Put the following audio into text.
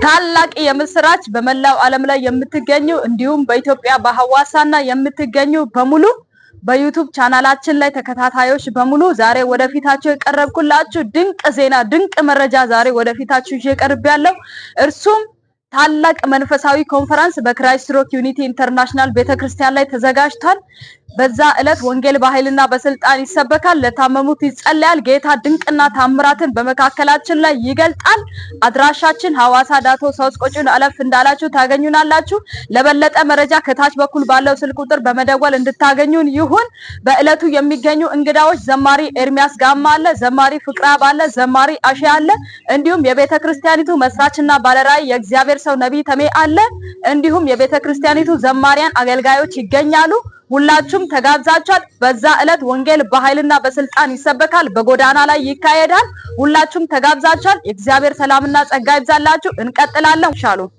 ታላቅ የምስራች በመላው ዓለም ላይ የምትገኙ እንዲሁም በኢትዮጵያ በሐዋሳና የምትገኙ በሙሉ በዩቲዩብ ቻናላችን ላይ ተከታታዮች በሙሉ ዛሬ ወደፊታችሁ የቀረብኩላችሁ ድንቅ ዜና ድንቅ መረጃ ዛሬ ወደፊታችሁ ይቀርባለሁ። እርሱም ታላቅ መንፈሳዊ ኮንፈረንስ በክራይስት ሮክ ዩኒቲ ኢንተርናሽናል ቤተክርስቲያን ላይ ተዘጋጅቷል። በዛ ዕለት ወንጌል በኃይልና በስልጣን ይሰበካል፣ ለታመሙት ይጸልያል፣ ጌታ ድንቅና ታምራትን በመካከላችን ላይ ይገልጣል። አድራሻችን ሐዋሳ ዳቶ ሳውስ ቆጭን አለፍ እንዳላችሁ ታገኙናላችሁ። ለበለጠ መረጃ ከታች በኩል ባለው ስልክ ቁጥር በመደወል እንድታገኙን ይሁን። በእለቱ የሚገኙ እንግዳዎች ዘማሪ ኤርሚያስ ጋማ አለ፣ ዘማሪ ፍቅራብ አለ፣ ዘማሪ አሺ አለ፣ እንዲሁም የቤተክርስቲያኒቱ መስራችና ባለራዕይ የእግዚአብሔር ሰው ነብይ ተሜ አለ። እንዲሁም የቤተክርስቲያኒቱ ዘማሪያን አገልጋዮች ይገኛሉ። ሁላችሁም ተጋብዛችኋል። በዛ ዕለት ወንጌል በኃይልና በስልጣን ይሰበካል፣ በጎዳና ላይ ይካሄዳል። ሁላችሁም ተጋብዛችኋል። የእግዚአብሔር ሰላምና ጸጋ ይብዛላችሁ። እንቀጥላለን። ሻሎም